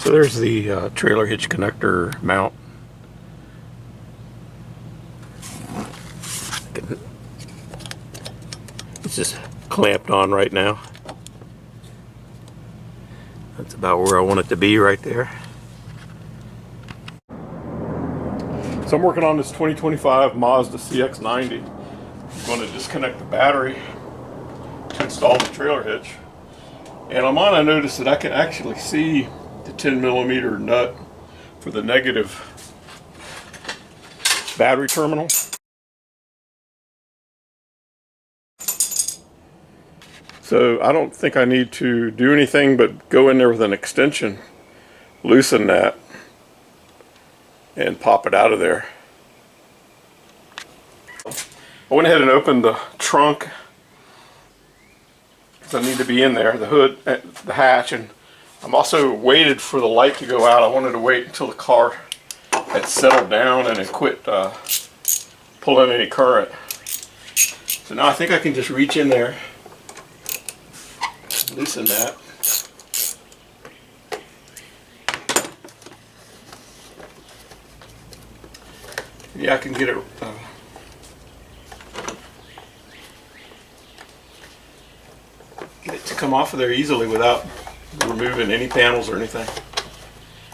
So there's the trailer hitch connector mount. It's just clamped on right now. That's about where I want it to be right there. So I'm working on this 2025 Mazda CX-90. I'm going to disconnect the battery to install the trailer hitch. And I'm on, I noticed that I can actually see the 10mm nut for the negative battery terminal. So I don't think I need to do anything but go in there with an extension, loosen that, and pop it out of there. I went ahead and opened the trunk because I need to be in there, the hood, the hatch, and I'm also waited for the light to go out. I wanted to wait until the car had settled down and it quit pulling any current. So now I think I can just reach in there, loosen that. Yeah, I can get it to come off of there easily without removing any panels or anything.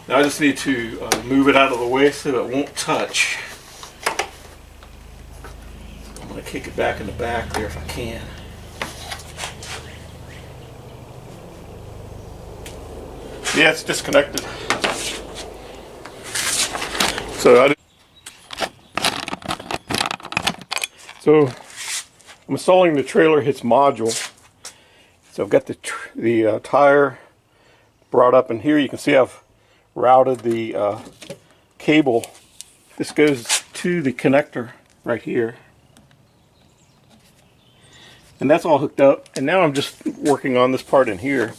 Now I just need to move it out of the way so it won't touch. I'm going to kick it back in the back there if I can. Yeah, it's disconnected. So I'm installing the trailer hitch module. So I've got the tire brought up, and here you can see I've routed the cable. This goes to the connector right here. And that's all hooked up. And now I'm just working on this part in here.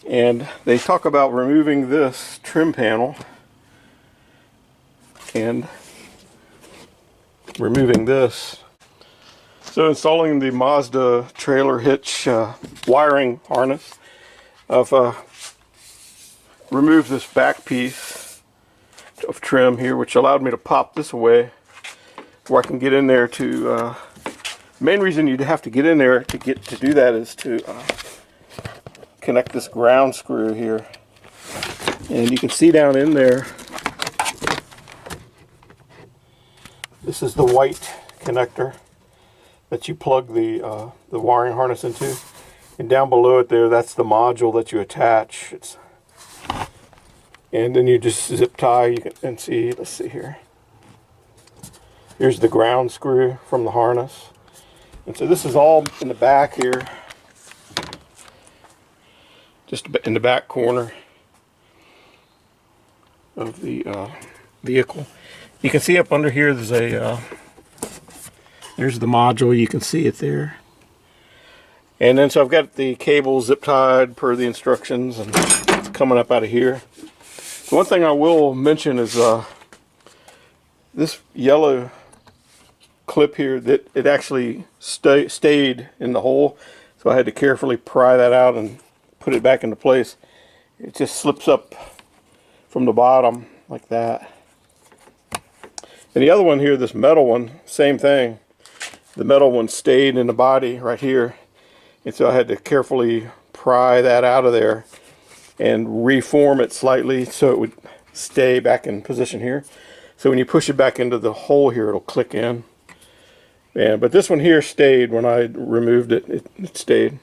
And they talk about removing this trim panel and removing this. So installing the Mazda trailer hitch wiring harness, I've removed this back piece of trim here, which allowed me to pop this away where I can get in there to main reason you'd have to get in there to do that is to connect this ground screw here. And you can see down in there, this is the white connector that you plug the wiring harness into, and down below it there, that's the module that you attach. And then you just zip tie. You can see. Let's see here. Here's the ground screw from the harness, and so this is all in the back here, just in the back corner of the vehicle. You can see up under here there's there's the module, you can see it there. And then so I've got the cable zip tied per the instructions, and it's coming up out of here. The one thing I will mention is this yellow clip here, that it actually stayed in the hole, so I had to carefully pry that out and put it back into place. It just slips up from the bottom like that. And the other one here, this metal one, same thing. The metal one stayed in the body right here, and so I had to carefully pry that out of there and reform it slightly so it would stay back in position here. So when you push it back into the hole here, it'll click in. But this one here stayed when I removed it. It stayed.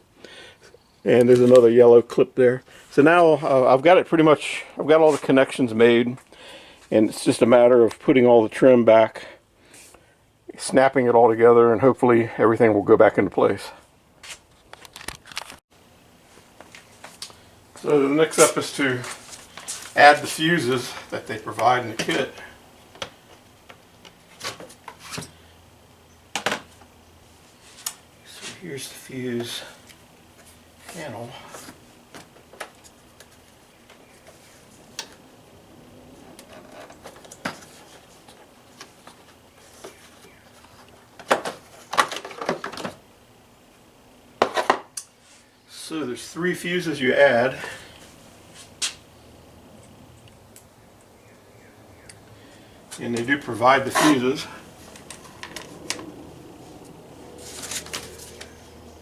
And there's another yellow clip there. So now I've got it pretty much, I've got all the connections made, and it's just a matter of putting all the trim back, snapping it all together, and hopefully everything will go back into place. So the next step is to add the fuses that they provide in the kit. So here's the fuse panel. So there's 3 fuses you add. And they do provide the fuses.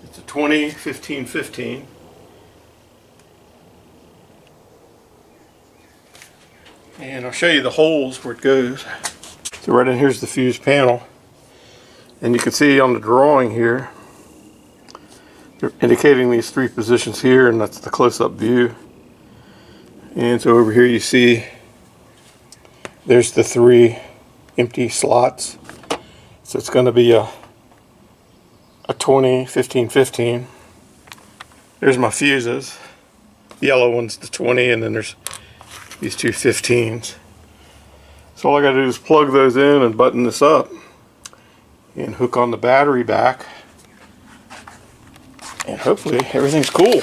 It's a 20, 15, 15. And I'll show you the holes where it goes. So right in here's the fuse panel. And you can see on the drawing here, they're indicating these three positions here, and that's the close-up view. And so over here you see there's the three empty slots. So it's going to be a 20, 15, 15. There's my fuses. The yellow one's the 20, and then there's these two 15s. So all I got to do is plug those in and button this up and hook on the battery back, and hopefully everything's cool.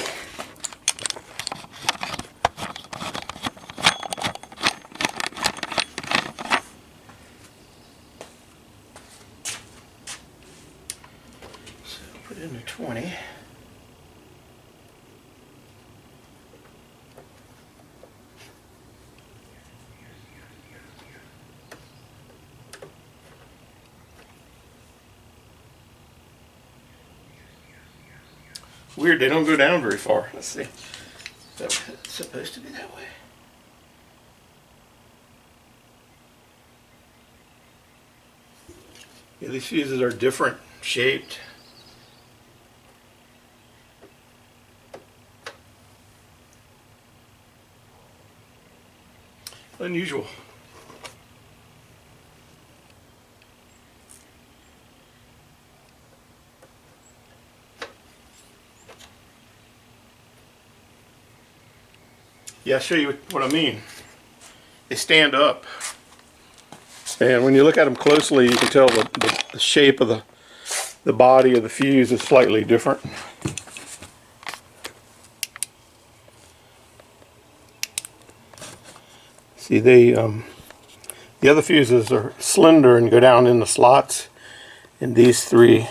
So put in the 20. Weird, they don't go down very far. Let's see. It's supposed to be that way. Yeah, these fuses are different shaped. Unusual. Yeah, I'll show you what I mean. They stand up. And when you look at them closely, you can tell the shape of the body of the fuse is slightly different. See, the other fuses are slender and go down in the slots, and these three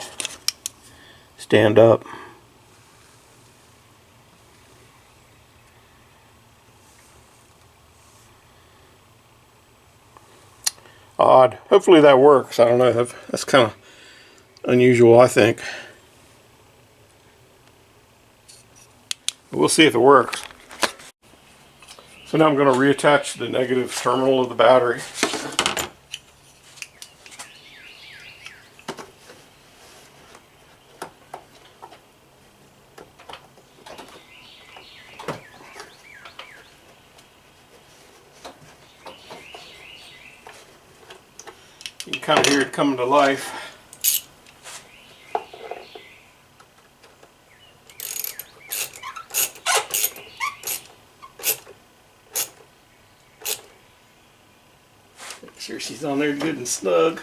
stand up. Odd. Hopefully that works. I don't know. That's kind of unusual, I think. We'll see if it works. So now I'm going to reattach the negative terminal of the battery. You can kind of hear it coming to life. Make sure she's on there good and snug.